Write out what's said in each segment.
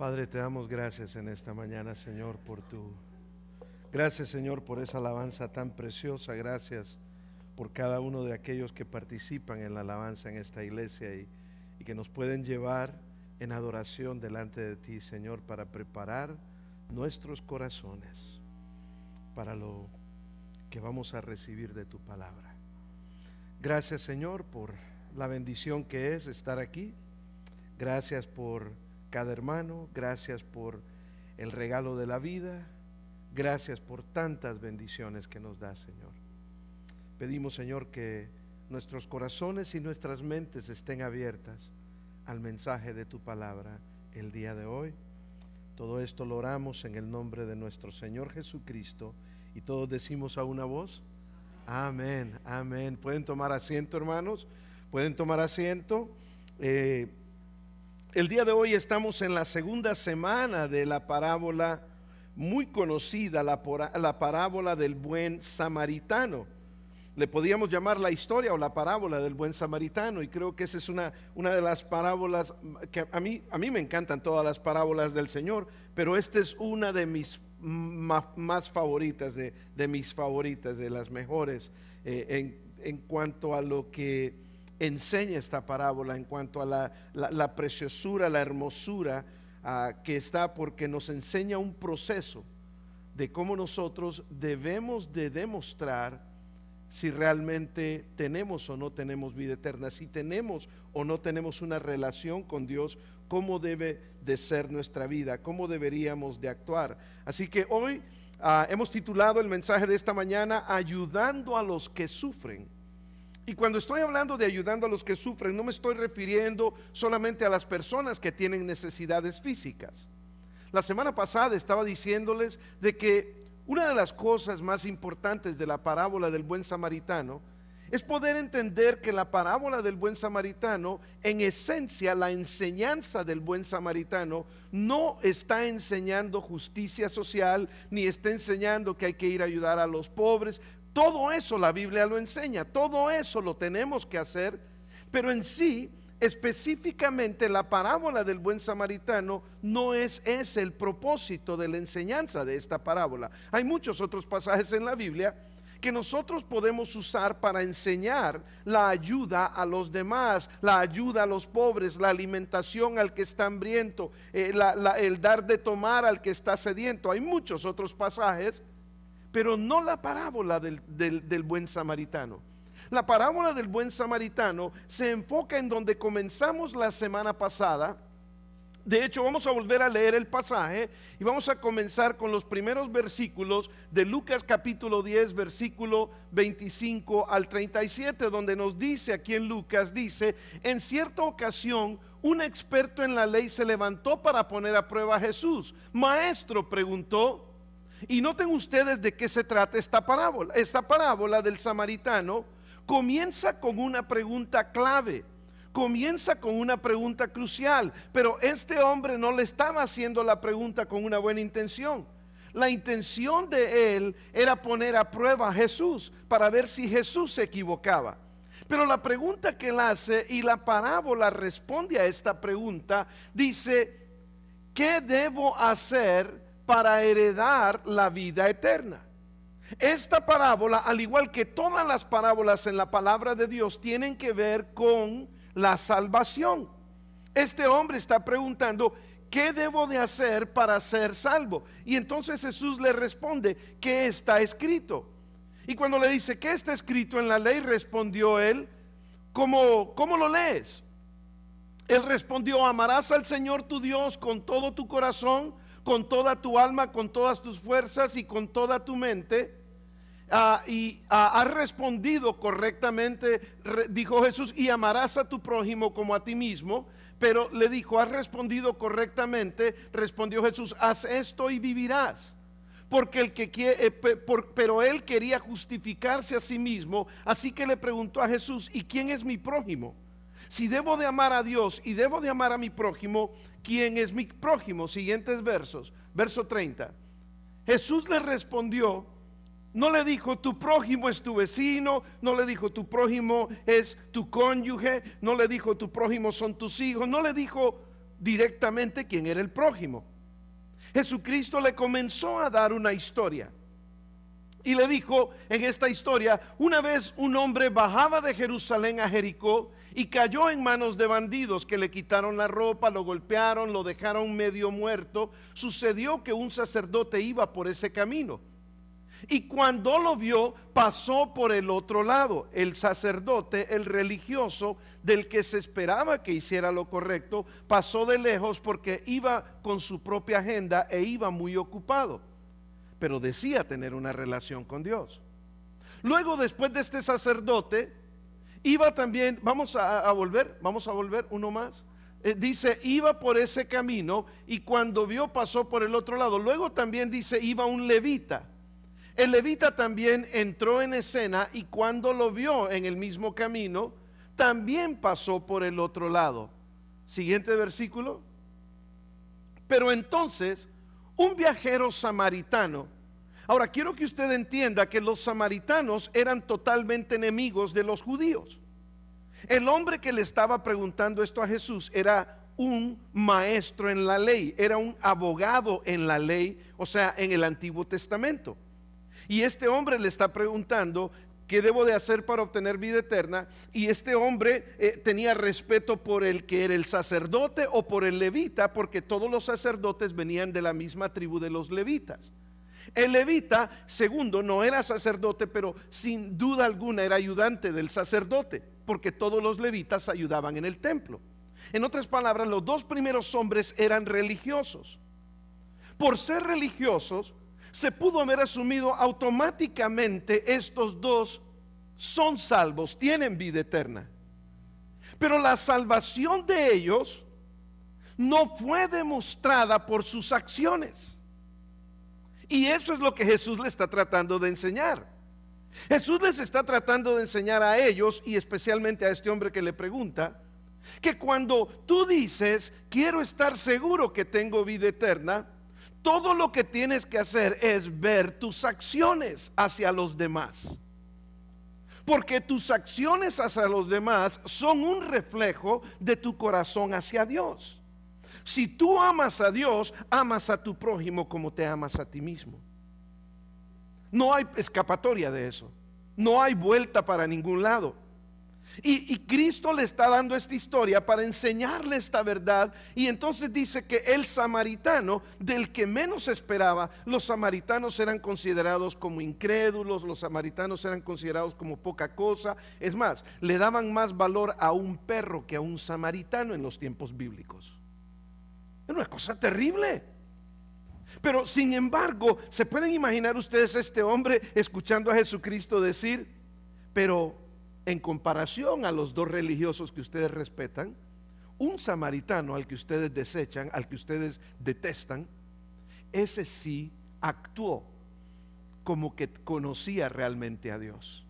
Padre, te damos gracias en esta mañana, Señor, Gracias, Señor, por esa alabanza tan preciosa. Gracias por cada uno de aquellos que participan en la alabanza en esta iglesia y que nos pueden llevar en adoración delante de ti, Señor, para preparar nuestros corazones para lo que vamos a recibir de tu palabra. Gracias, Señor, por la bendición que es estar aquí. Gracias por cada hermano, gracias por el regalo de la vida, gracias por tantas bendiciones que nos da, Señor. Pedimos, Señor, que nuestros corazones y nuestras mentes estén abiertas al mensaje de tu palabra el día de hoy. Todo esto lo oramos en el nombre de nuestro Señor Jesucristo, y todos decimos a una voz: amén, amén. Pueden tomar asiento, hermanos, pueden tomar asiento. El día de hoy estamos en la segunda semana de la parábola muy conocida, la parábola del buen samaritano. Le podíamos llamar la historia o la parábola del buen samaritano, y creo que esa es una de las parábolas que a mí me encantan todas las parábolas del Señor, pero esta es una de mis más favoritas, de mis favoritas, de las mejores en cuanto a lo que enseña esta parábola, en cuanto a la preciosura, la hermosura que está, porque nos enseña un proceso de cómo nosotros debemos de demostrar si realmente tenemos o no tenemos vida eterna, si tenemos o no tenemos una relación con Dios, cómo debe de ser nuestra vida, cómo deberíamos de actuar. Así que hoy hemos titulado el mensaje de esta mañana: ayudando a los que sufren. Y cuando estoy hablando de ayudando a los que sufren, no me estoy refiriendo solamente a las personas que tienen necesidades físicas. La semana pasada estaba diciéndoles de que una de las cosas más importantes de la parábola del buen samaritano es poder entender que la parábola del buen samaritano, en esencia, la enseñanza del buen samaritano no está enseñando justicia social, ni está enseñando que hay que ir a ayudar a los pobres. Todo eso la Biblia lo enseña, todo eso lo tenemos que hacer, pero en sí, específicamente la parábola del buen samaritano no es ese el propósito de la enseñanza de esta parábola. Hay muchos otros pasajes en la Biblia que nosotros podemos usar para enseñar la ayuda a los demás, la ayuda a los pobres, la alimentación al que está hambriento, el dar de tomar al que está sediento. Hay muchos otros pasajes, pero no la parábola del buen samaritano. La parábola del buen samaritano se enfoca en donde comenzamos la semana pasada. De hecho, vamos a volver a leer el pasaje y vamos a comenzar con los primeros versículos de Lucas capítulo 10, versículo 25 al 37, donde nos dice, aquí en Lucas dice: en cierta ocasión un experto en la ley se levantó para poner a prueba a Jesús. Maestro, preguntó. Y noten ustedes de qué se trata esta parábola. Esta parábola del samaritano comienza con una pregunta clave, comienza con una pregunta crucial, pero este hombre no le estaba haciendo la pregunta con una buena intención. La intención de él era poner a prueba a Jesús para ver si Jesús se equivocaba. Pero la pregunta que él hace, y la parábola responde a esta pregunta, dice: ¿qué debo hacer para heredar la vida eterna? Esta parábola, al igual que todas las parábolas en la palabra de Dios, tienen que ver con la salvación. Este hombre está preguntando: ¿qué debo de hacer para ser salvo? Y entonces Jesús le responde: ¿qué está escrito? Y cuando le dice: ¿qué está escrito en la ley?, respondió él: ¿cómo lo lees? Él respondió: amarás al Señor tu Dios con todo tu corazón, con toda tu alma, con todas tus fuerzas y con toda tu mente. Has respondido correctamente, dijo Jesús, y amarás a tu prójimo como a ti mismo. Pero le dijo: has respondido correctamente. Respondió Jesús: haz esto y vivirás. Porque pero él quería justificarse a sí mismo, así que le preguntó a Jesús: ¿y quién es mi prójimo? Si debo de amar a Dios y debo de amar a mi prójimo, ¿quién es mi prójimo? Siguientes versos. Verso 30. Jesús le respondió, no le dijo: tu prójimo es tu vecino, no le dijo: tu prójimo es tu cónyuge, no le dijo: tu prójimo son tus hijos, no le dijo: directamente quién era el prójimo. Jesucristo le comenzó a dar una historia y le dijo en esta historia: una vez un hombre bajaba de Jerusalén a Jericó y cayó en manos de bandidos que le quitaron la ropa, lo golpearon, lo dejaron medio muerto. Sucedió que un sacerdote iba por ese camino y cuando lo vio, pasó por el otro lado. El sacerdote, el religioso, del que se esperaba que hiciera lo correcto, pasó de lejos porque iba con su propia agenda e iba muy ocupado, pero decía tener una relación con Dios. Luego, después de este sacerdote, iba también, vamos a volver uno más. Dice, iba por ese camino y cuando vio, pasó por el otro lado. Luego también dice, iba un levita. El levita también entró en escena y cuando lo vio en el mismo camino, también pasó por el otro lado. Siguiente versículo. Pero entonces, un viajero samaritano. Ahora quiero que usted entienda que los samaritanos eran totalmente enemigos de los judíos. El hombre que le estaba preguntando esto a Jesús era un maestro en la ley, era un abogado en la ley, o sea, en el Antiguo Testamento. Y este hombre le está preguntando: ¿qué debo de hacer para obtener vida eterna? Y este hombre tenía respeto por el que era el sacerdote o por el levita, porque todos los sacerdotes venían de la misma tribu de los levitas. El levita, segundo, no era sacerdote, pero sin duda alguna era ayudante del sacerdote, porque todos los levitas ayudaban en el templo. En otras palabras, los dos primeros hombres eran religiosos. Por ser religiosos, se pudo haber asumido automáticamente estos dos son salvos, tienen vida eterna. Pero la salvación de ellos no fue demostrada por sus acciones. Y eso es lo que Jesús le está tratando de enseñar. Jesús les está tratando de enseñar a ellos, y especialmente a este hombre que le pregunta, que cuando tú dices, quiero estar seguro que tengo vida eterna, todo lo que tienes que hacer es ver tus acciones hacia los demás. Porque tus acciones hacia los demás son un reflejo de tu corazón hacia Dios. Si tú amas a Dios, amas a tu prójimo como te amas a ti mismo. No hay escapatoria de eso. No hay vuelta para ningún lado. Y Cristo le está dando esta historia para enseñarle esta verdad. Y entonces dice que el samaritano, del que menos esperaba, los samaritanos eran considerados como incrédulos, los samaritanos eran considerados como poca cosa. Es más, le daban más valor a un perro que a un samaritano en los tiempos bíblicos. Es una cosa terrible. Pero sin embargo, ¿se pueden imaginar ustedes a este hombre escuchando a Jesucristo decir: pero en comparación a los dos religiosos que ustedes respetan, un samaritano al que ustedes desechan, al que ustedes detestan, ese sí actuó como que conocía realmente a Dios?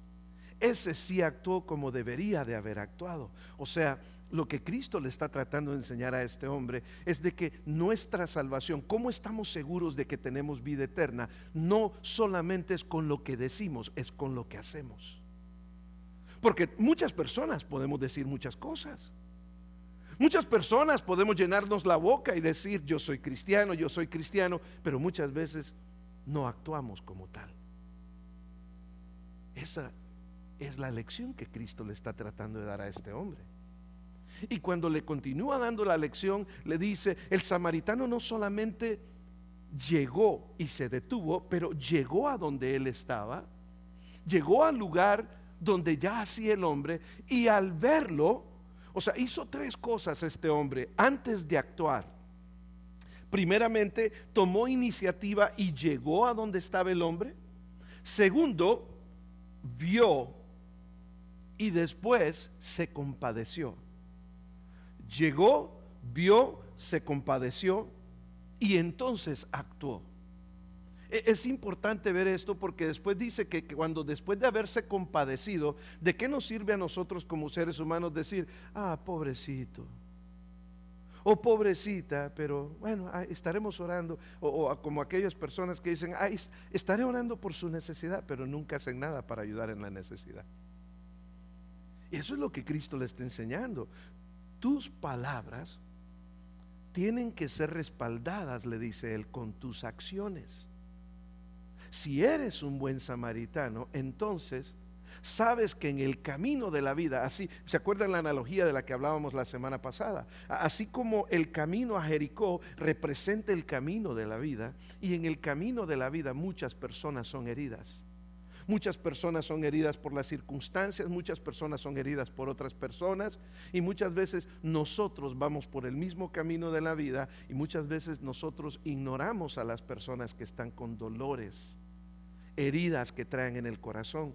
Ese sí actuó como debería de haber actuado. O sea, lo que Cristo le está tratando de enseñar a este hombre es de que nuestra salvación, ¿cómo estamos seguros de que tenemos vida eterna? No solamente es con lo que decimos, es con lo que hacemos. Porque muchas personas podemos decir muchas cosas. Muchas personas podemos llenarnos la boca y decir yo soy cristiano, pero muchas veces no actuamos como tal. Esa es la lección que Cristo le está tratando de dar a este hombre. Y cuando le continúa dando la lección, le dice: el samaritano no solamente llegó y se detuvo, pero llegó a donde él estaba, llegó al lugar donde yacía el hombre, y al verlo, o sea, hizo tres cosas este hombre antes de actuar. Primeramente, tomó iniciativa y llegó a donde estaba el hombre. Segundo, vio y después se compadeció. Llegó, vio, se compadeció y entonces actuó. Es importante ver esto porque después dice que cuando después de haberse compadecido, ¿de qué nos sirve a nosotros como seres humanos decir: ah, pobrecito, o pobrecita, pero bueno, estaremos orando? O como aquellas personas que dicen: estaré orando por su necesidad, pero nunca hacen nada para ayudar en la necesidad. Y eso es lo que Cristo le está enseñando. Tus palabras tienen que ser respaldadas, le dice él, con tus acciones. Si eres un buen samaritano, entonces sabes que en el camino de la vida, así, ¿se acuerdan la analogía de la que hablábamos la semana pasada? Así como el camino a Jericó representa el camino de la vida, y en el camino de la vida muchas personas son heridas. Muchas personas son heridas por las circunstancias, muchas personas son heridas por otras personas, y muchas veces nosotros vamos por el mismo camino de la vida, y muchas veces nosotros ignoramos a las personas que están con dolores, heridas que traen en el corazón.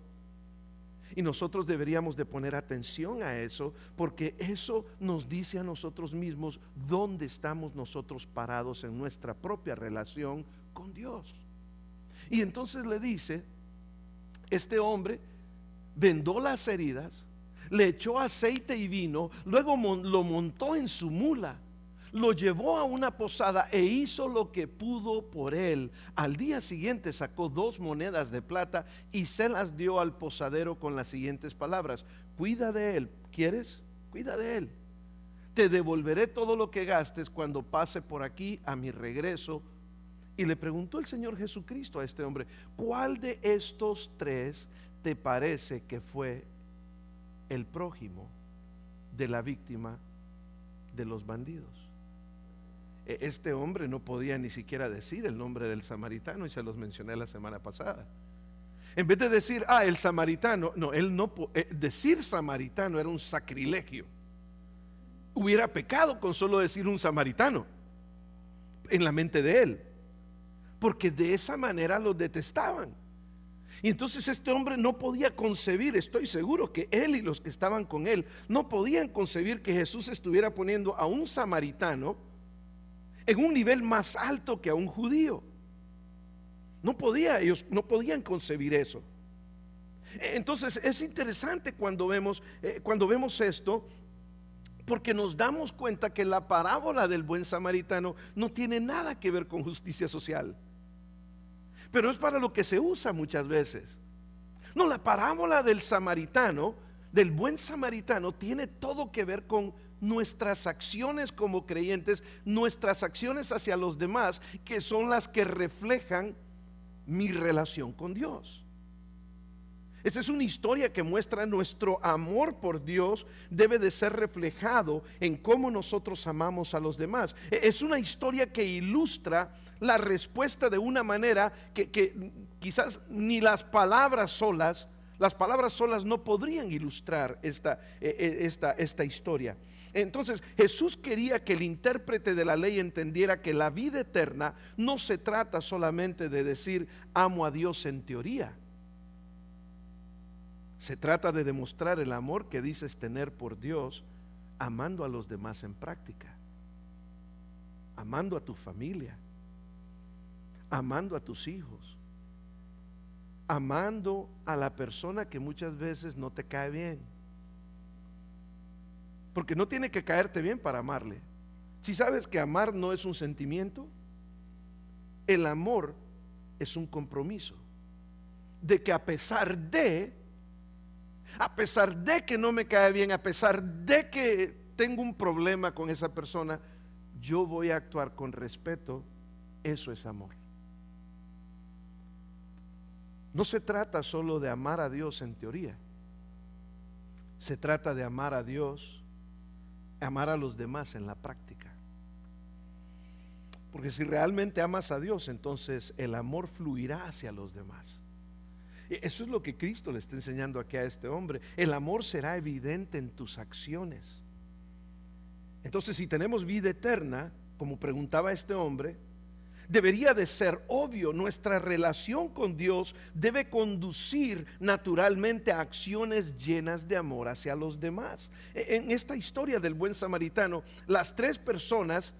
Y nosotros deberíamos de poner atención a eso, porque eso nos dice a nosotros mismos dónde estamos nosotros parados en nuestra propia relación con Dios. Y entonces le dice, este hombre vendó las heridas, le echó aceite y vino, luego lo montó en su mula, lo llevó a una posada e hizo lo que pudo por él. Al día siguiente sacó 2 monedas de plata y se las dio al posadero con las siguientes palabras: cuida de él, ¿quieres? Cuida de él. Te devolveré todo lo que gastes cuando pase por aquí a mi regreso. Y le preguntó el Señor Jesucristo a este hombre: ¿cuál de estos 3 te parece que fue el prójimo de la víctima de los bandidos? Este hombre no podía ni siquiera decir el nombre del samaritano, y se los mencioné la semana pasada. En vez de decir, el samaritano, no, él no, decir samaritano era un sacrilegio. Hubiera pecado con solo decir un samaritano en la mente de él, porque de esa manera los detestaban. Y entonces este hombre no podía concebir, estoy seguro que él y los que estaban con él no podían concebir que Jesús estuviera poniendo a un samaritano en un nivel más alto que a un judío. Ellos no podían concebir eso. Entonces es interesante cuando vemos esto, porque nos damos cuenta que la parábola del buen samaritano no tiene nada que ver con justicia social, pero es para lo que se usa muchas veces. No, la parábola del samaritano, del buen samaritano, tiene todo que ver con nuestras acciones como creyentes, nuestras acciones hacia los demás, que son las que reflejan mi relación con Dios. Esa es una historia que muestra nuestro amor por Dios debe de ser reflejado en cómo nosotros amamos a los demás. Es una historia que ilustra la respuesta de una manera que quizás ni las palabras solas no podrían ilustrar esta historia. Entonces Jesús quería que el intérprete de la ley entendiera que la vida eterna no se trata solamente de decir amo a Dios en teoría. Se trata de demostrar el amor que dices tener por Dios, amando a los demás en práctica, amando a tu familia, amando a tus hijos, amando a la persona que muchas veces no te cae bien, porque no tiene que caerte bien para amarle. Si sabes que amar no es un sentimiento, el amor es un compromiso de que a pesar de que no me cae bien, a pesar de que tengo un problema con esa persona, yo voy a actuar con respeto. Eso es amor. No se trata solo de amar a Dios en teoría. Se trata de amar a Dios, amar a los demás en la práctica. Porque si realmente amas a Dios, entonces el amor fluirá hacia los demás. Eso es lo que Cristo le está enseñando aquí a este hombre. El amor será evidente en tus acciones. Entonces, si tenemos vida eterna, como preguntaba este hombre, debería de ser obvio, nuestra relación con Dios debe conducir naturalmente a acciones llenas de amor hacia los demás. En esta historia del buen samaritano, las 3 personas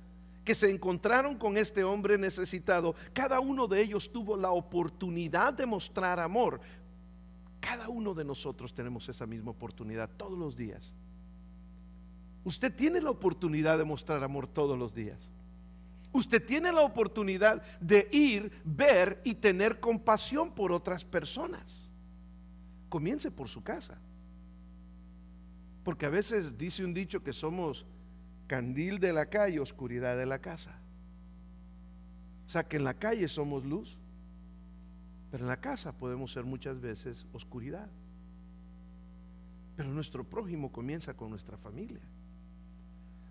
que se encontraron con este hombre necesitado, cada uno de ellos tuvo la oportunidad de mostrar amor. Cada uno de nosotros tenemos esa misma oportunidad todos los días. Usted tiene la oportunidad de mostrar amor todos los días. Usted tiene la oportunidad de ir, ver y tener compasión por otras personas. Comience por su casa, porque a veces dice un dicho que somos Candil de la calle, oscuridad de la casa. O sea que en la calle somos luz, pero en la casa podemos ser muchas veces oscuridad. Pero nuestro prójimo comienza con nuestra familia.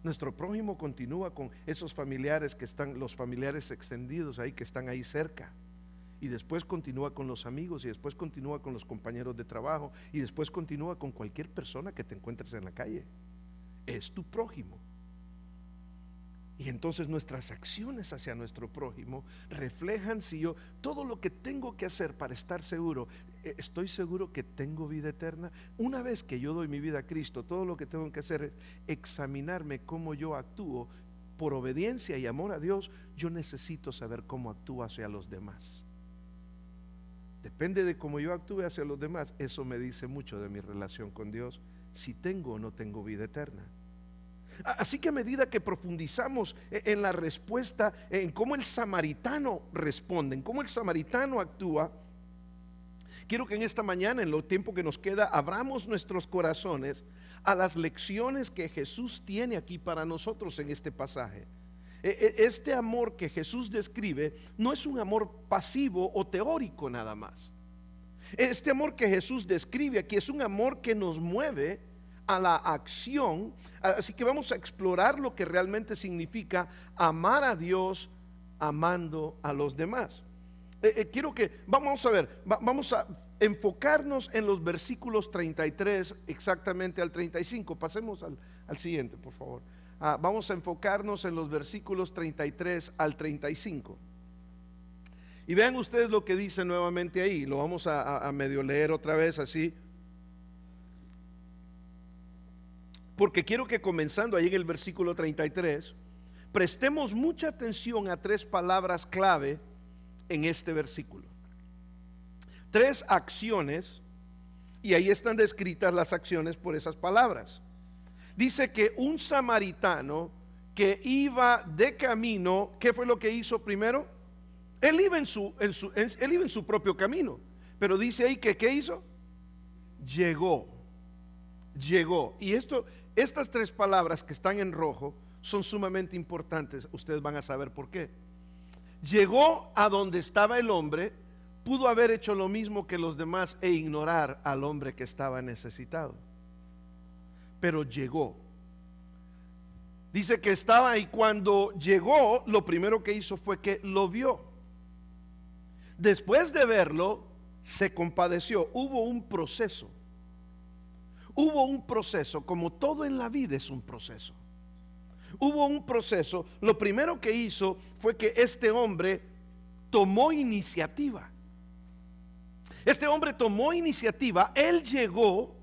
Nuestro prójimo continúa con esos familiares que están, los familiares extendidos ahí, que están ahí cerca. Y después continúa con los amigos, y después continúa con los compañeros de trabajo, y después continúa con cualquier persona que te encuentres en la calle. Es tu prójimo. Y entonces nuestras acciones hacia nuestro prójimo reflejan si yo, todo lo que tengo que hacer para estar seguro, estoy seguro que tengo vida eterna. Una vez que yo doy mi vida a Cristo, todo lo que tengo que hacer es examinarme cómo yo actúo por obediencia y amor a Dios. Yo necesito saber cómo actúo hacia los demás. Depende de cómo yo actúe hacia los demás, eso me dice mucho de mi relación con Dios, si tengo o no tengo vida eterna. Así que a medida que profundizamos en la respuesta, en cómo el samaritano responde, en cómo el samaritano actúa, quiero que en esta mañana, en lo tiempo que nos queda, abramos nuestros corazones a las lecciones que Jesús tiene aquí para nosotros en este pasaje. Este amor que Jesús describe no es un amor pasivo o teórico nada más. Este amor que Jesús describe aquí es un amor que nos mueve a la acción. Así que vamos a explorar lo que realmente significa amar a Dios amando a los demás. Quiero que, vamos a ver, vamos a enfocarnos en los versículos 33 exactamente al 35. Pasemos al siguiente, por favor. Vamos a enfocarnos en los versículos 33 al 35. Y vean ustedes lo que dice nuevamente ahí. Lo vamos a medio leer otra vez así, porque quiero que, comenzando ahí en el versículo 33, prestemos mucha atención a tres palabras clave en este versículo. Tres acciones, y ahí están descritas las acciones por esas palabras. Dice que un samaritano que iba de camino, ¿qué fue lo que hizo primero? Él iba en su propio camino, pero dice ahí que ¿qué hizo? Llegó. Y estas tres palabras que están en rojo son sumamente importantes. Ustedes van a saber por qué. Llegó a donde estaba el hombre. Pudo haber hecho lo mismo que los demás e ignorar al hombre que estaba necesitado, pero llegó. Dice que estaba, y cuando llegó, lo primero que hizo fue que lo vio. Después de verlo, se compadeció. Hubo un proceso. Como todo en la vida es un proceso. Hubo un proceso. Lo primero que hizo fue que este hombre tomó iniciativa. Él llegó.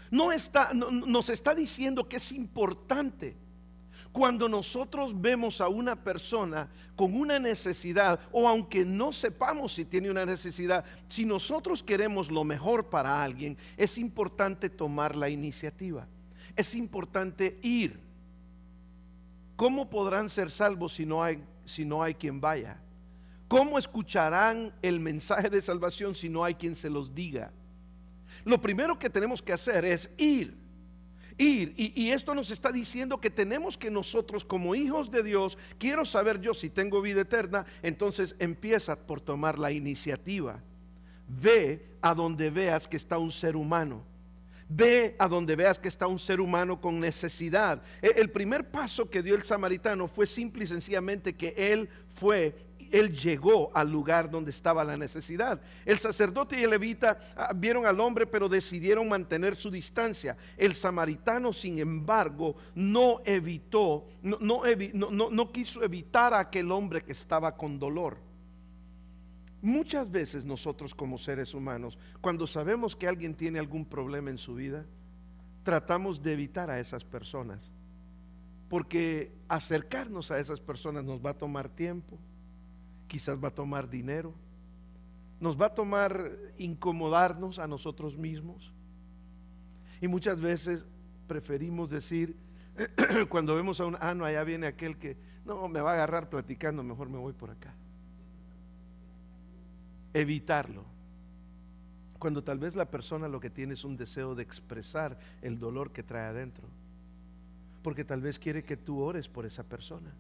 Nos está diciendo que es importante cuando nosotros vemos a una persona con una necesidad, o aunque no sepamos si tiene una necesidad, si nosotros queremos lo mejor para alguien, es importante tomar la iniciativa. Es importante ir. ¿Cómo podrán ser salvos si no hay quien vaya? ¿Cómo escucharán el mensaje de salvación si no hay quien se los diga? Lo primero que tenemos que hacer es ir. Y esto nos está diciendo que tenemos que nosotros, como hijos de Dios, quiero saber yo si tengo vida eterna, entonces empieza por tomar la iniciativa. Ve a donde veas que está un ser humano. Ve a donde veas que está un ser humano con necesidad. El primer paso que dio el samaritano fue simple y sencillamente que él llegó al lugar donde estaba la necesidad. El sacerdote y el levita vieron al hombre, pero decidieron mantener su distancia. El samaritano, sin embargo, no quiso evitar a aquel hombre que estaba con dolor. Muchas veces nosotros, como seres humanos, cuando sabemos que alguien tiene algún problema en su vida, tratamos de evitar a esas personas, porque acercarnos a esas personas nos va a tomar tiempo, quizás va a tomar dinero, nos va a tomar incomodarnos a nosotros mismos. Y muchas veces preferimos decir, cuando vemos a no, allá viene aquel que no me va a agarrar platicando, mejor me voy por acá. Evitarlo, cuando tal vez la persona lo que tiene es un deseo de expresar el dolor que trae adentro. Porque tal vez quiere que tú ores por esa persona.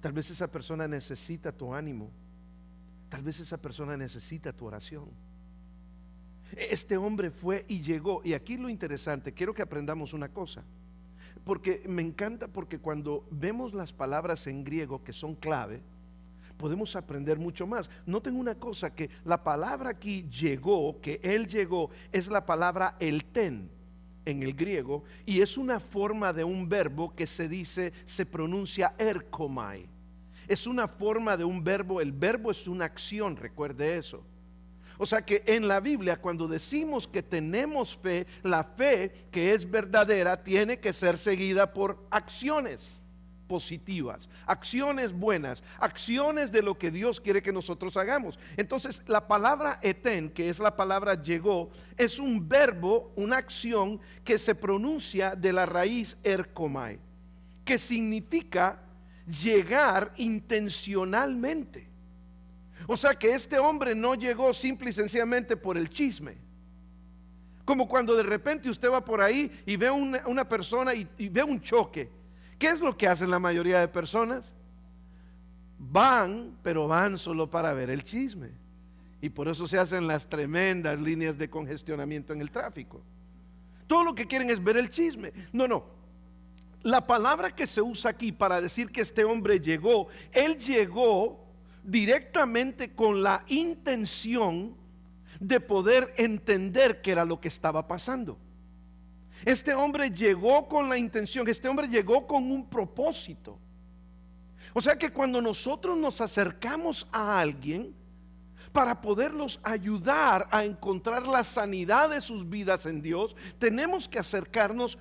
Tal vez esa persona necesita tu ánimo. Tal vez esa persona necesita tu oración. Este hombre fue y llegó. Y aquí lo interesante, quiero que aprendamos una cosa. Porque me encanta, porque cuando vemos las palabras en griego que son clave, podemos aprender mucho más. Noten una cosa, que la palabra aquí llegó, que él llegó, es la palabra elten en el griego, y es una forma de un verbo que se pronuncia erkomai. Es una forma de un verbo, el verbo es una acción, recuerde eso. O sea que en la Biblia, cuando decimos que tenemos fe, la fe que es verdadera tiene que ser seguida por acciones positivas, acciones buenas, acciones de lo que Dios quiere que nosotros hagamos. Entonces la palabra eten, que es la palabra llegó, es un verbo, una acción que se pronuncia de la raíz erkomai, que significa llegar intencionalmente. O sea que este hombre no llegó simple y sencillamente por el chisme. Como cuando de repente usted va por ahí y ve una persona y ve un choque. ¿Qué es lo que hacen la mayoría de personas? Van, pero van solo para ver el chisme. Y por eso se hacen las tremendas líneas de congestionamiento en el tráfico. Todo lo que quieren es ver el chisme. No. La palabra que se usa aquí para decir que este hombre llegó, él llegó directamente con la intención de poder entender qué era lo que estaba pasando. Este hombre llegó con la intención, este hombre llegó con un propósito. O sea que cuando nosotros nos acercamos a alguien para poderlos ayudar a encontrar la sanidad de sus vidas en Dios, tenemos que acercarnos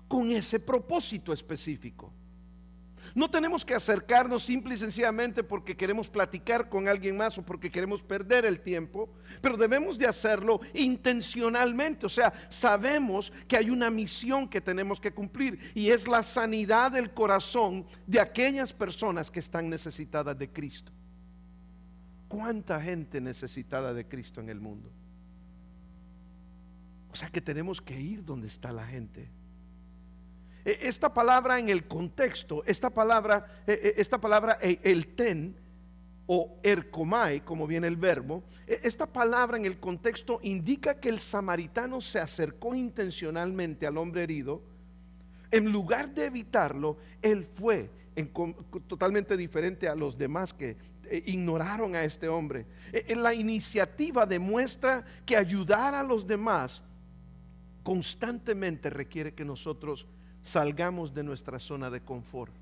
con ese propósito específico. No tenemos que acercarnos simple y sencillamente porque queremos platicar con alguien más o porque queremos perder el tiempo, pero debemos de hacerlo intencionalmente. O sea, sabemos que hay una misión que tenemos que cumplir, y es la sanidad del corazón de aquellas personas que están necesitadas de Cristo. ¿Cuánta gente necesitada de Cristo en el mundo? O sea que tenemos que ir donde está la gente. Esta palabra en el contexto, esta palabra elten o erkomai, como viene el verbo, esta palabra en el contexto indica que el samaritano se acercó intencionalmente al hombre herido. En lugar de evitarlo, él fue totalmente diferente a los demás que ignoraron a este hombre. La iniciativa demuestra que ayudar a los demás constantemente requiere que nosotros salgamos de nuestra zona de confort,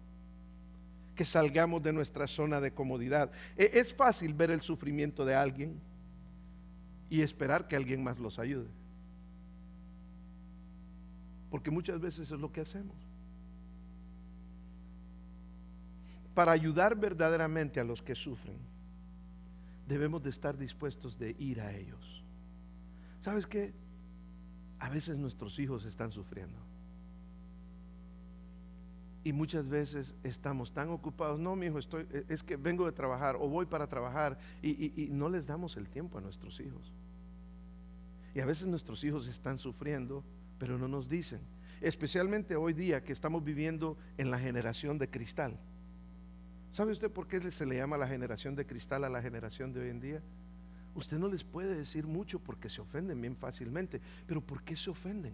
que salgamos de nuestra zona de comodidad. Es fácil ver el sufrimiento de alguien y esperar que alguien más los ayude, porque muchas veces es lo que hacemos. Para ayudar verdaderamente a los que sufren, debemos de estar dispuestos de ir a ellos. ¿Sabes qué? A veces nuestros hijos están sufriendo y muchas veces estamos tan ocupados. No, mi hijo, es que vengo de trabajar o voy para trabajar, y no les damos el tiempo a nuestros hijos. Y a veces nuestros hijos están sufriendo, pero no nos dicen. Especialmente hoy día que estamos viviendo en la generación de cristal. ¿Sabe usted por qué se le llama la generación de cristal a la generación de hoy en día? Usted no les puede decir mucho porque se ofenden bien fácilmente. Pero ¿por qué se ofenden?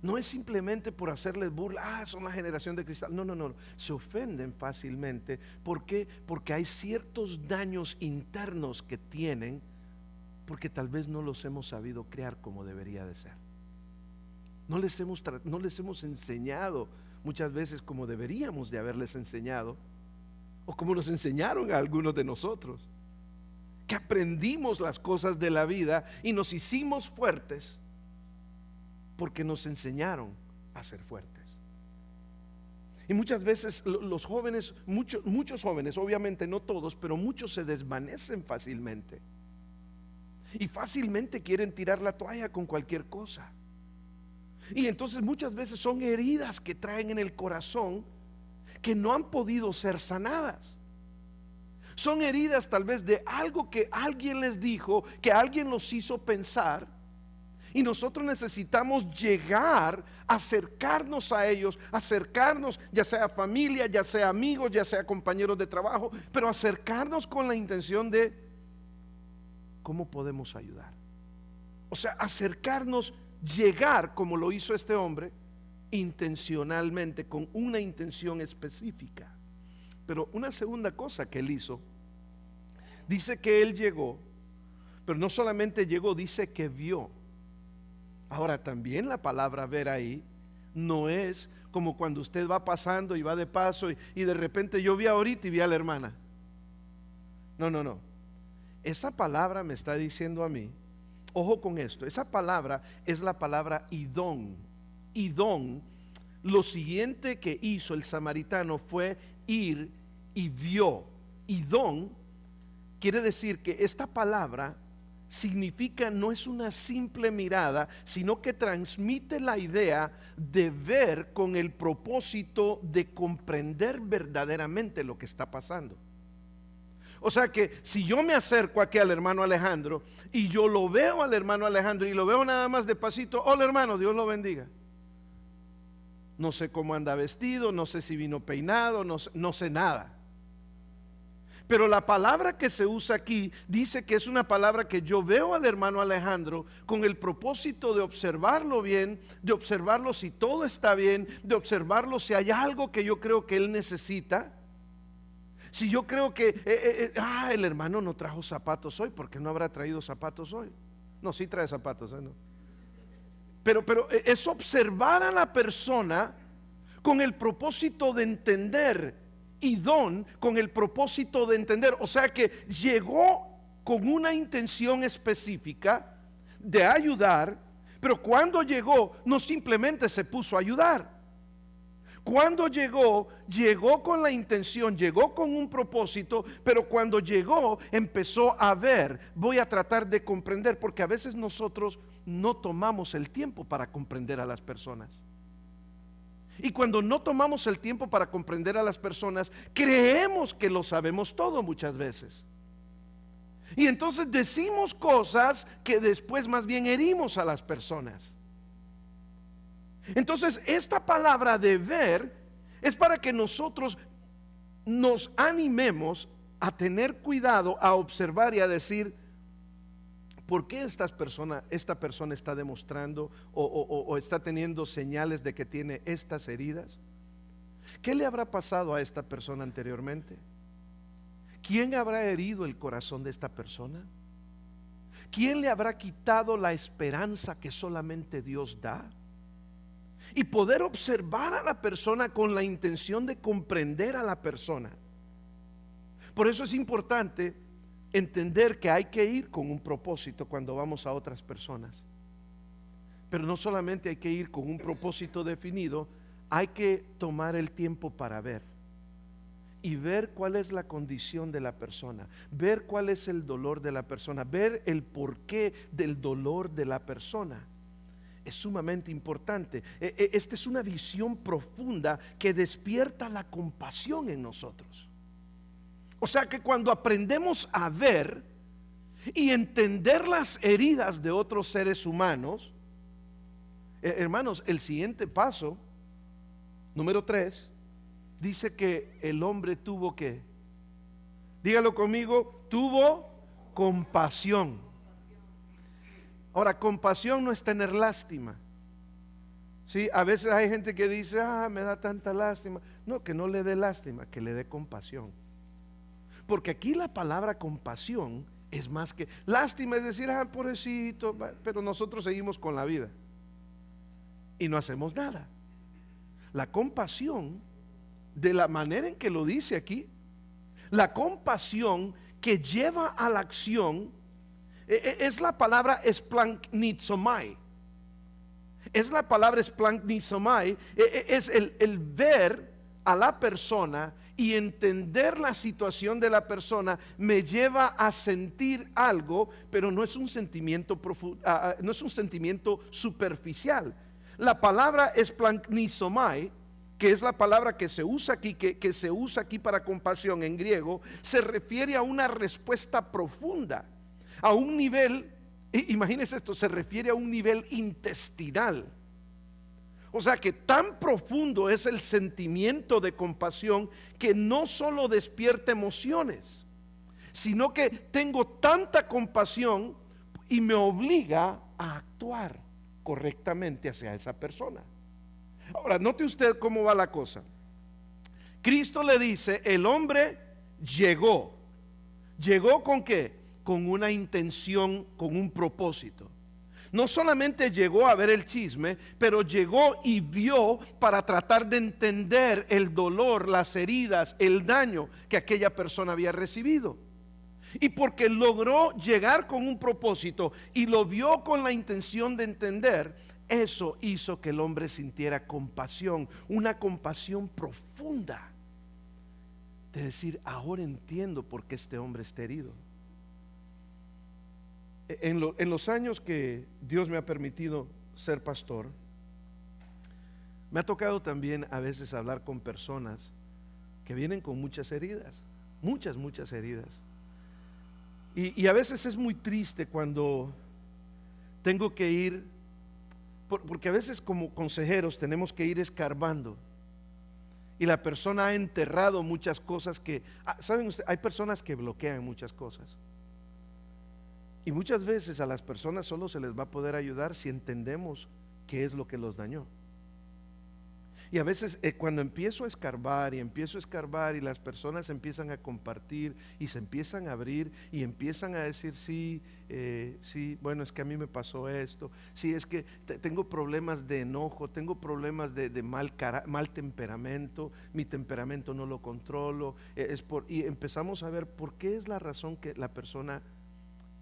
No es simplemente por hacerles burla, son la generación de cristal. No. Se ofenden fácilmente. ¿Por qué? Porque hay ciertos daños internos que tienen, porque tal vez no los hemos sabido crear como debería de ser. No les hemos enseñado muchas veces como deberíamos de haberles enseñado, o como nos enseñaron a algunos de nosotros, que aprendimos las cosas de la vida y nos hicimos fuertes porque nos enseñaron a ser fuertes. Y muchas veces los jóvenes, muchos jóvenes, obviamente no todos, pero muchos se desvanecen fácilmente y fácilmente quieren tirar la toalla con cualquier cosa. Y entonces muchas veces son heridas que traen en el corazón que no han podido ser sanadas. Son heridas tal vez de algo que alguien les dijo, que alguien los hizo pensar, Y nosotros necesitamos llegar, acercarnos a ellos, acercarnos, ya sea familia, ya sea amigos, ya sea compañeros de trabajo, pero acercarnos con la intención de ¿cómo podemos ayudar? O sea, acercarnos, llegar como lo hizo este hombre, intencionalmente, con una intención específica. Pero una segunda cosa que él hizo, dice que él llegó, pero no solamente llegó, dice que vio. Ahora también la palabra ver ahí no es como cuando usted va pasando y va de paso y de repente yo vi ahorita y vi a la hermana. No. Esa palabra me está diciendo a mí, ojo con esto, esa palabra es la palabra idón. Idón, lo siguiente que hizo el samaritano fue ir y vio. Idón quiere decir que esta palabra significa, no es una simple mirada, sino que transmite la idea de ver con el propósito de comprender verdaderamente lo que está pasando. O sea que si yo me acerco aquí al hermano Alejandro y yo lo veo al hermano Alejandro y lo veo nada más de pasito, hola hermano, Dios lo bendiga. No sé cómo anda vestido, no sé si vino peinado, no sé nada. Pero la palabra que se usa aquí dice que es una palabra que yo veo al hermano Alejandro con el propósito de observarlo bien, de observarlo si todo está bien, de observarlo si hay algo que yo creo que él necesita. Si yo creo que el hermano no trajo zapatos hoy, ¿por qué no habrá traído zapatos hoy? No, sí trae zapatos, ¿no? Pero es observar a la persona con el propósito de entender. Idón, con el propósito de entender. O sea que llegó con una intención específica de ayudar, pero cuando llegó no simplemente se puso a ayudar. Cuando llegó con la intención, llegó con un propósito, pero cuando llegó empezó a ver. Voy a tratar de comprender, porque a veces nosotros no tomamos el tiempo para comprender a las personas. Y cuando no tomamos el tiempo para comprender a las personas, creemos que lo sabemos todo muchas veces. Y entonces decimos cosas que después más bien herimos a las personas. Entonces esta palabra de ver es para que nosotros nos animemos a tener cuidado, a observar y a decir, ¿por qué esta persona está demostrando o está teniendo señales de que tiene estas heridas? ¿Qué le habrá pasado a esta persona anteriormente? ¿Quién habrá herido el corazón de esta persona? ¿Quién le habrá quitado la esperanza que solamente Dios da? Y poder observar a la persona con la intención de comprender a la persona. Por eso es importante entender que hay que ir con un propósito cuando vamos a otras personas. Pero no solamente hay que ir con un propósito definido, hay que tomar el tiempo para ver. Y ver cuál es la condición de la persona, ver cuál es el dolor de la persona, ver el porqué del dolor de la persona. Es sumamente importante. Esta es una visión profunda que despierta la compasión en nosotros. O sea que cuando aprendemos a ver y entender las heridas de otros seres humanos, hermanos, el siguiente paso, número 3, dice que el hombre tuvo que, dígalo conmigo, tuvo compasión. Ahora, compasión no es tener lástima. Sí, a veces hay gente que dice, me da tanta lástima. No, que no le dé lástima, que le dé compasión. Porque aquí la palabra compasión es más que lástima, es decir, pobrecito, pero nosotros seguimos con la vida y no hacemos nada. La compasión, de la manera en que lo dice aquí, la compasión que lleva a la acción, es la palabra esplanchnizomai. Es la palabra esplanchnizomai, es el ver a la persona y entender la situación de la persona me lleva a sentir algo, pero no es un sentimiento profundo, no es un sentimiento superficial. La palabra esplanchnizomai, que es la palabra que se usa aquí, que se usa aquí para compasión en griego, se refiere a una respuesta profunda, a un nivel Imagínense esto, se refiere a un nivel intestinal. O sea que tan profundo es el sentimiento de compasión que no solo despierta emociones, sino que tengo tanta compasión y me obliga a actuar correctamente hacia esa persona. Ahora, note usted cómo va la cosa. Cristo le dice, el hombre llegó. ¿Llegó con qué? Con una intención, con un propósito. No solamente llegó a ver el chisme, pero llegó y vio para tratar de entender el dolor, las heridas, el daño que aquella persona había recibido. Y porque logró llegar con un propósito y lo vio con la intención de entender, eso hizo que el hombre sintiera compasión, una compasión profunda. De decir, ahora entiendo por qué este hombre está herido. En los años que Dios me ha permitido ser pastor, me ha tocado también a veces hablar con personas que vienen con muchas heridas, muchas heridas. Y a veces es muy triste cuando tengo que ir, porque a veces como consejeros tenemos que ir escarbando. Y la persona ha enterrado muchas cosas que, ¿saben ustedes? Hay personas que bloquean muchas cosas. Y muchas veces a las personas solo se les va a poder ayudar si entendemos qué es lo que los dañó. Y a veces cuando empiezo a escarbar y las personas empiezan a compartir y se empiezan a abrir y empiezan a decir sí, bueno, es que a mí me pasó esto, sí, es que tengo problemas de enojo, tengo problemas de mal temperamento, mi temperamento no lo controlo, y empezamos a ver por qué es la razón que la persona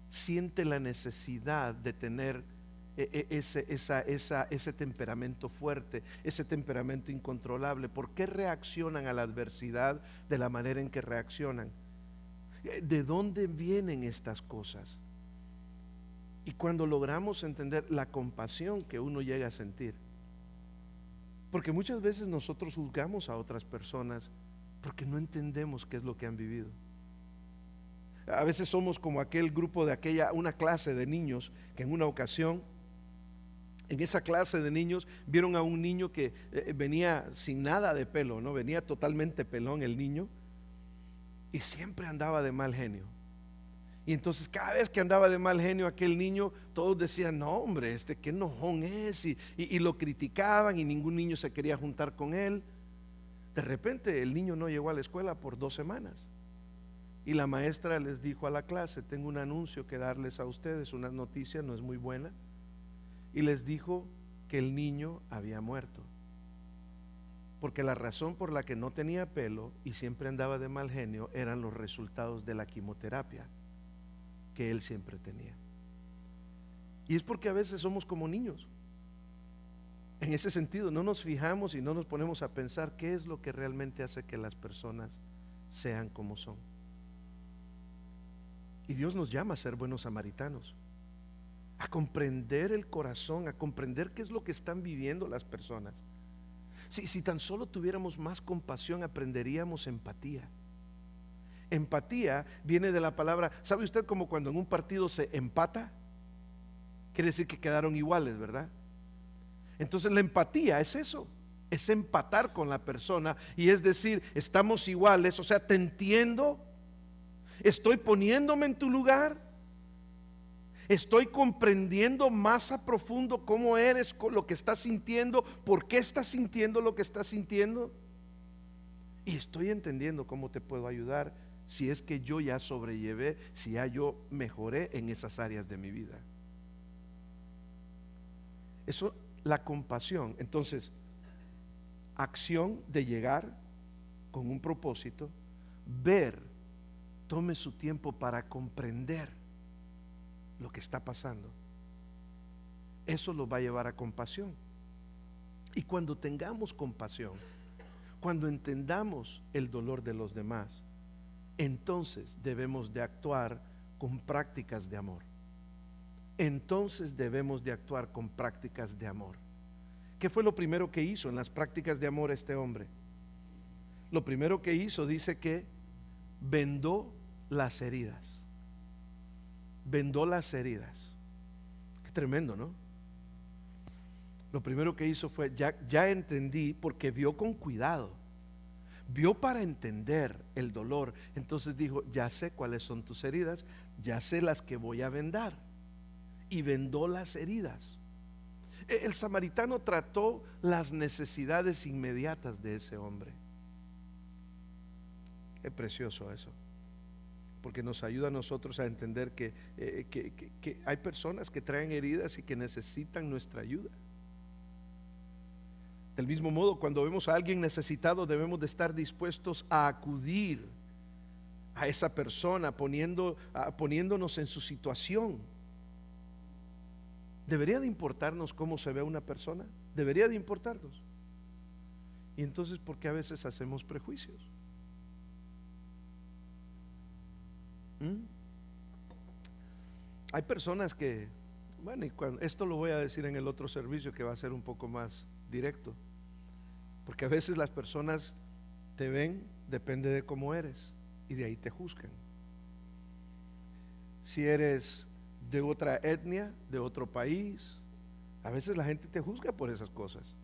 siente la necesidad de tener ese temperamento fuerte, ese temperamento incontrolable. ¿Por qué reaccionan a la adversidad de la manera en que reaccionan? ¿De dónde vienen estas cosas? Y cuando logramos entender la compasión que uno llega a sentir, porque muchas veces nosotros juzgamos a otras personas porque no entendemos qué es lo que han vivido. A veces somos como aquel grupo de una clase de niños que en una ocasión, en esa clase de niños, vieron a un niño que venía sin nada de pelo, ¿no? Venía totalmente pelón el niño y siempre andaba de mal genio. Y entonces cada vez que andaba de mal genio aquel niño, todos decían, no hombre, qué enojón es, y lo criticaban y ningún niño se quería juntar con él. De repente el niño no llegó a la escuela por 2 semanas. Y la maestra les dijo a la clase, tengo un anuncio que darles a ustedes, una noticia, no es muy buena. Y les dijo que el niño había muerto. Porque la razón por la que no tenía pelo y siempre andaba de mal genio eran los resultados de la quimioterapia que él siempre tenía. Y es porque a veces somos como niños. En ese sentido, no nos fijamos y no nos ponemos a pensar qué es lo que realmente hace que las personas sean como son. Y Dios nos llama a ser buenos samaritanos, a comprender el corazón, a comprender qué es lo que están viviendo las personas. Si tan solo tuviéramos más compasión, aprenderíamos empatía. Empatía viene de la palabra, ¿sabe usted como cuando en un partido se empata? Quiere decir que quedaron iguales, ¿verdad? Entonces la empatía es eso, es empatar con la persona y es decir, estamos iguales, o sea, te entiendo. Estoy poniéndome en tu lugar. Estoy comprendiendo más a profundo cómo eres, con lo que estás sintiendo, por qué estás sintiendo lo que estás sintiendo. Y estoy entendiendo cómo te puedo ayudar si es que yo ya sobrellevé, si ya yo mejoré en esas áreas de mi vida. Eso, la compasión. Entonces, acción de llegar con un propósito, ver. Tome su tiempo para comprender lo que está pasando. Eso lo va a llevar a compasión. Y cuando tengamos compasión, cuando entendamos el dolor de los demás, entonces debemos de actuar con prácticas de amor. Entonces debemos de actuar con prácticas de amor. ¿Qué fue lo primero que hizo en las prácticas de amor este hombre? Lo primero que hizo, dice que vendó las heridas. Vendó las heridas. Tremendo, ¿no? Lo primero que hizo fue, ya entendí, porque vio con cuidado, vio para entender el dolor. Entonces dijo, ya sé cuáles son tus heridas, ya sé las que voy a vendar. Y vendó las heridas. El samaritano trató las necesidades inmediatas de ese hombre. Es precioso eso, porque nos ayuda a nosotros a entender que hay personas que traen heridas y que necesitan nuestra ayuda. Del mismo modo, cuando vemos a alguien necesitado, debemos de estar dispuestos a acudir a esa persona, poniéndonos en su situación. ¿Debería de importarnos cómo se ve una persona? ¿Debería de importarnos? Y entonces, ¿por qué a veces hacemos prejuicios? Hay personas que, bueno, y esto lo voy a decir en el otro servicio, que va a ser un poco más directo, porque a veces las personas te ven, depende de cómo eres, y de ahí te juzgan. Si eres de otra etnia, de otro país, a veces la gente te juzga por esas cosas.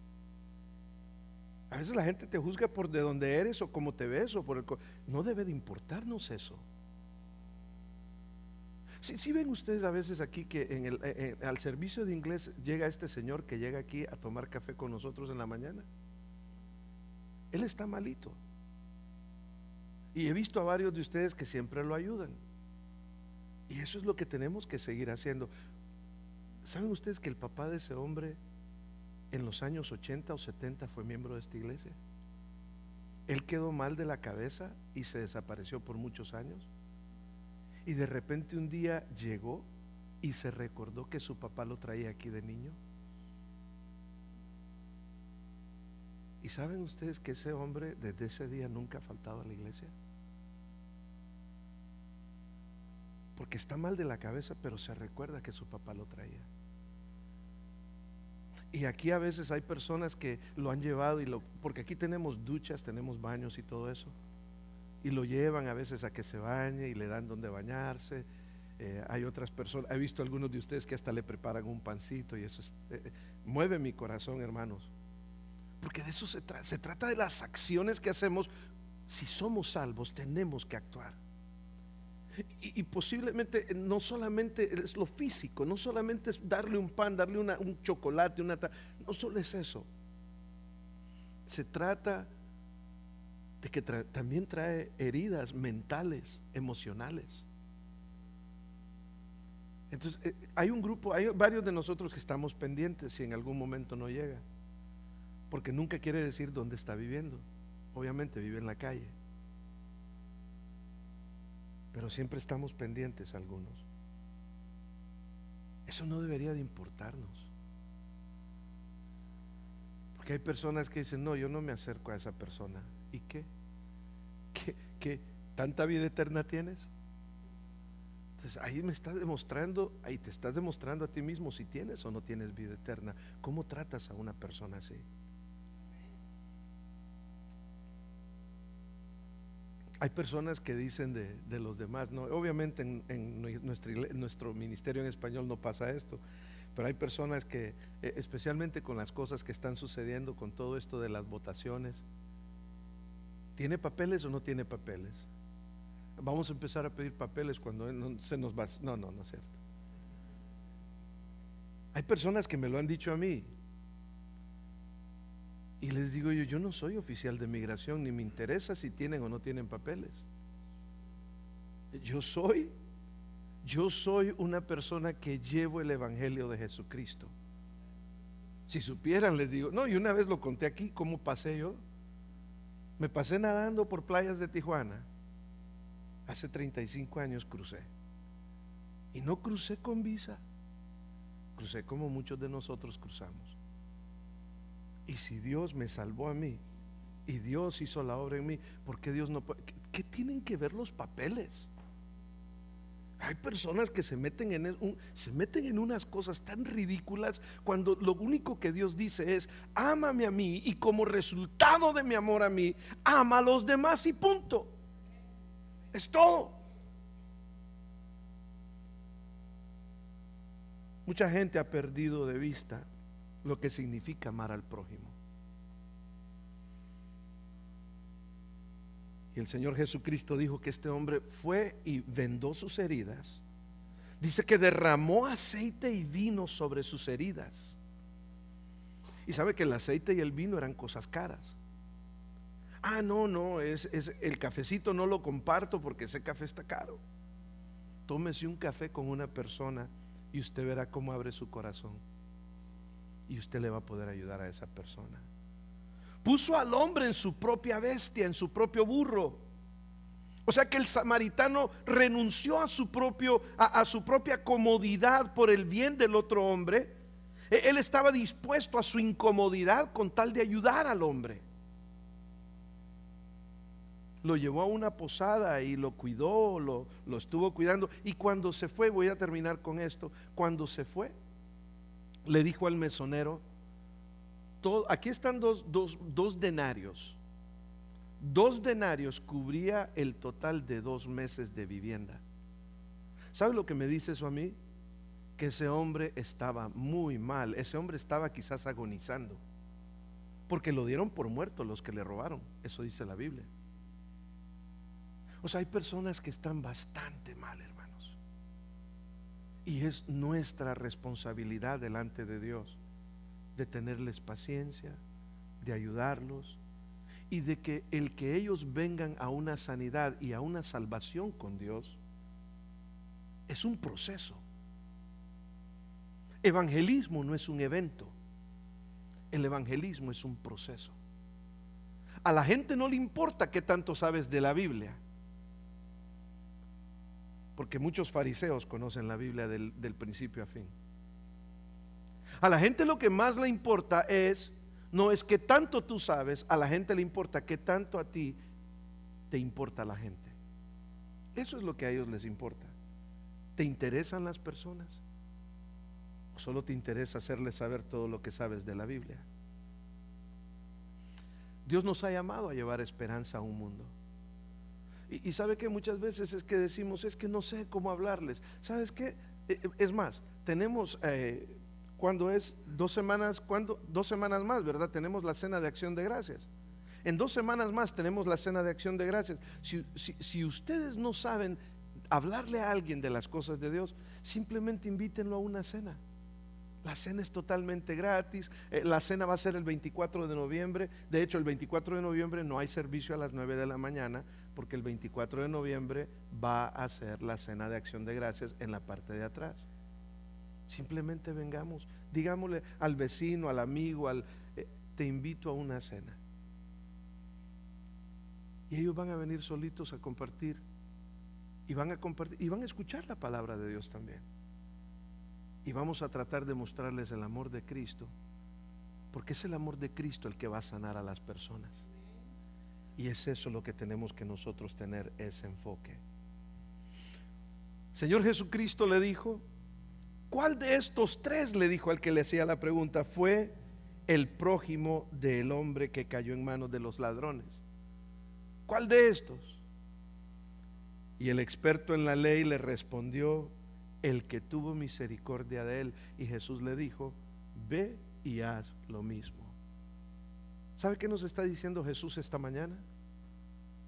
A veces la gente te juzga por de dónde eres o cómo te ves o no debe de importarnos eso. Si ven ustedes a veces aquí que al servicio de inglés llega este señor que llega aquí a tomar café con nosotros en la mañana. Él está malito. Y he visto a varios de ustedes que siempre lo ayudan. Y eso es lo que tenemos que seguir haciendo. ¿Saben ustedes que el papá de ese hombre en los años 80 o 70 fue miembro de esta iglesia? Él quedó mal de la cabeza y se desapareció por muchos años. Y de repente un día llegó y se recordó que su papá lo traía aquí de niño. ¿Y saben ustedes que ese hombre desde ese día nunca ha faltado a la iglesia? Porque está mal de la cabeza, pero se recuerda que su papá lo traía. Y aquí a veces hay personas que lo han llevado porque aquí tenemos duchas, tenemos baños y todo eso. Y lo llevan a veces a que se bañe y le dan donde bañarse. Hay otras personas, he visto algunos de ustedes que hasta le preparan un pancito y eso mueve mi corazón, hermanos. Porque de eso se trata de las acciones que hacemos. Si somos salvos, tenemos que actuar. Y posiblemente no solamente es lo físico, no solamente es darle un pan, darle un chocolate, no solo es eso. Se trata de que también trae heridas mentales, emocionales. Entonces hay varios de nosotros que estamos pendientes si en algún momento no llega, porque nunca quiere decir dónde está viviendo. Obviamente vive en la calle, pero siempre estamos pendientes algunos. Eso no debería de importarnos, porque hay personas que dicen, no, yo no me acerco a esa persona. ¿Y qué? ¿Qué tanta vida eterna tienes? Entonces ahí me estás demostrando, ahí te estás demostrando a ti mismo si tienes o no tienes vida eterna. ¿Cómo tratas a una persona así? Hay personas que dicen de los demás, no, obviamente en nuestro ministerio en español no pasa esto, pero hay personas que, especialmente con las cosas que están sucediendo con todo esto de las votaciones, ¿tiene papeles o no tiene papeles? Vamos a empezar a pedir papeles cuando se nos va. No es cierto. Hay personas que me lo han dicho a mí y les digo yo no soy oficial de migración, ni me interesa si tienen o no tienen papeles. Yo soy una persona que llevo el evangelio de Jesucristo. Si supieran, les digo, no, y una vez lo conté aquí, ¿cómo pasé yo? Me pasé nadando por playas de Tijuana. Hace 35 años crucé. Y no crucé con visa. Crucé como muchos de nosotros cruzamos. Y si Dios me salvó a mí y Dios hizo la obra en mí, ¿por qué Dios no puede? ¿Qué tienen que ver los papeles? Hay personas que se meten en unas cosas tan ridículas cuando lo único que Dios dice es: ámame a mí, y como resultado de mi amor a mí, ama a los demás, y punto. Es todo. Mucha gente ha perdido de vista lo que significa amar al prójimo. Y el Señor Jesucristo dijo que este hombre fue y vendó sus heridas. Dice que derramó aceite y vino sobre sus heridas. Y sabe que el aceite y el vino eran cosas caras. No, es el cafecito no lo comparto porque ese café está caro. Tómese un café con una persona y usted verá cómo abre su corazón. Y usted le va a poder ayudar a esa persona. Puso al hombre en su propia bestia, en su propio burro. O sea que el samaritano renunció a su propia comodidad por el bien del otro hombre. Él estaba dispuesto a su incomodidad con tal de ayudar al hombre. Lo llevó a una posada y lo cuidó, lo estuvo cuidando. Y cuando se fue, voy a terminar con esto, cuando se fue, le dijo al mesonero, aquí están dos denarios. 2 denarios cubría el total de 2 meses de vivienda. ¿Sabe lo que me dice eso a mí? Que ese hombre estaba muy mal. Ese hombre estaba quizás agonizando, porque lo dieron por muerto los que le robaron. Eso dice la Biblia. O sea, hay personas que están bastante mal, hermanos. Y es nuestra responsabilidad delante de Dios de tenerles paciencia, de ayudarlos, y de que el que ellos vengan a una sanidad y a una salvación con Dios es un proceso. Evangelismo no es un evento. El evangelismo es un proceso. A la gente no le importa qué tanto sabes de la Biblia, porque muchos fariseos conocen la Biblia del principio a fin. A la gente lo que más le importa no es qué tanto tú sabes. A la gente le importa qué tanto a ti te importa la gente. Eso es lo que a ellos les importa. ¿Te interesan las personas? ¿O solo te interesa hacerles saber todo lo que sabes de la Biblia? Dios nos ha llamado a llevar esperanza a un mundo. Y sabe que muchas veces es que decimos, es que no sé cómo hablarles. ¿Sabes qué? Es más, tenemos, cuando es 2 semanas, 2 semanas más, ¿verdad? Tenemos la cena de acción de gracias. En 2 semanas más tenemos la cena de acción de gracias. Si ustedes no saben hablarle a alguien de las cosas de Dios, simplemente invítenlo a una cena. La cena es totalmente gratis. La cena va a ser el 24 de noviembre. De hecho, el 24 de noviembre no hay servicio a las 9 de la mañana, porque el 24 de noviembre va a ser la cena de acción de gracias en la parte de atrás. Simplemente vengamos, digámosle al vecino, al amigo, te invito a una cena. Y ellos van a venir solitos a compartir. Y van a compartir, y van a escuchar la palabra de Dios también. Y vamos a tratar de mostrarles el amor de Cristo, porque es el amor de Cristo el que va a sanar a las personas. Y es eso lo que tenemos que nosotros tener, ese enfoque. Señor Jesucristo le dijo, ¿cuál de estos 3, le dijo al que le hacía la pregunta, fue el prójimo del hombre que cayó en manos de los ladrones? ¿Cuál de estos? Y el experto en la ley le respondió, el que tuvo misericordia de él. Y Jesús le dijo, ve y haz lo mismo. ¿Sabe qué nos está diciendo Jesús esta mañana?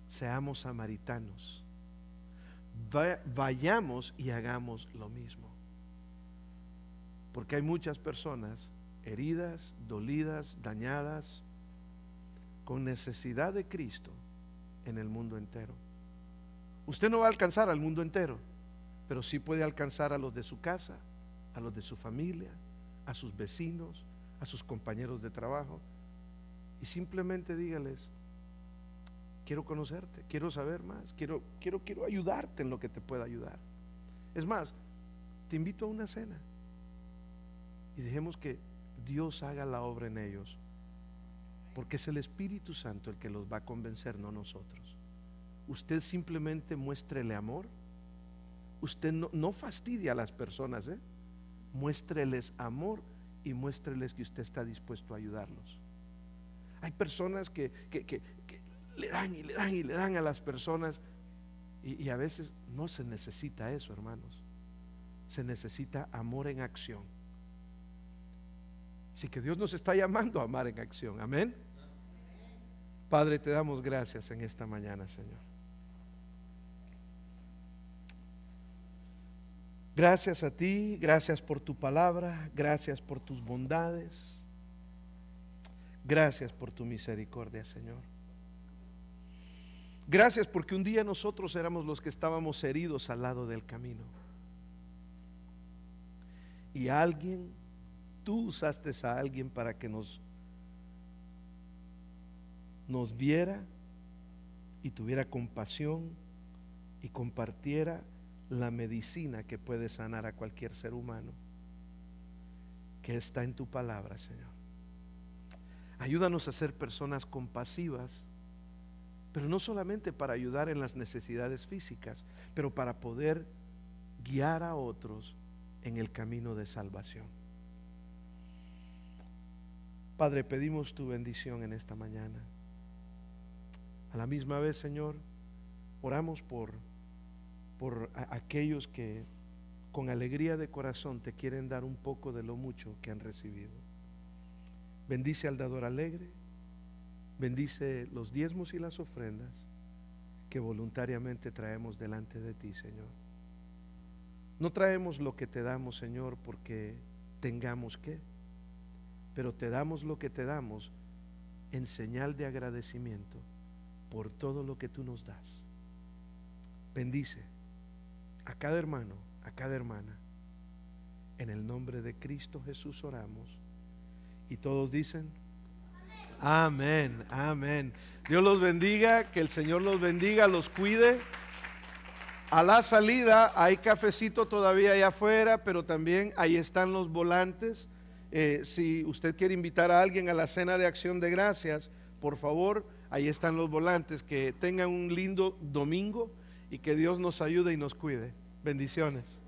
Seamos samaritanos. Vayamos y hagamos lo mismo. Porque hay muchas personas heridas, dolidas, dañadas, con necesidad de Cristo en el mundo entero. Usted no va a alcanzar al mundo entero, pero sí puede alcanzar a los de su casa, a los de su familia, a sus vecinos, a sus compañeros de trabajo. Y simplemente dígales, quiero conocerte, quiero saber más, quiero ayudarte en lo que te pueda ayudar. Es más, te invito a una cena y dejemos que Dios haga la obra en ellos, porque es el Espíritu Santo el que los va a convencer, no nosotros. Usted simplemente muéstrele amor. Usted no fastidie a las personas, muéstreles amor y muéstreles que usted está dispuesto a ayudarlos. Hay personas que le dan y le dan y le dan a las personas, y a veces no se necesita eso, hermanos. se necesita amor en acción. Así que Dios nos está llamando a amar en acción. Amén. Padre, te damos gracias en esta mañana, Señor. Gracias a ti, gracias por tu palabra, gracias por tus bondades, gracias por tu misericordia, Señor. Gracias porque un día nosotros éramos los que estábamos heridos al lado del camino. Y tú usaste a alguien para que nos viera y tuviera compasión y compartiera la medicina que puede sanar a cualquier ser humano, que está en tu palabra, Señor. Ayúdanos a ser personas compasivas, pero no solamente para ayudar en las necesidades físicas, pero para poder guiar a otros en el camino de salvación. Padre, pedimos tu bendición en esta mañana. A la misma vez, Señor, oramos por aquellos que con alegría de corazón te quieren dar un poco de lo mucho que han recibido. Bendice al dador alegre, bendice los diezmos y las ofrendas que voluntariamente traemos delante de ti, Señor. No traemos lo que te damos, Señor, porque tengamos que, pero te damos lo que te damos en señal de agradecimiento por todo lo que tú nos das. Bendice a cada hermano, a cada hermana. En el nombre de Cristo Jesús oramos. Y todos dicen amén, amén. Dios los bendiga, que el Señor los bendiga, los cuide. A la salida hay cafecito todavía allá afuera, pero también ahí están los volantes. Si usted quiere invitar a alguien a la cena de acción de gracias, por favor, ahí están los volantes. Que tengan un lindo domingo y que Dios nos ayude y nos cuide. Bendiciones.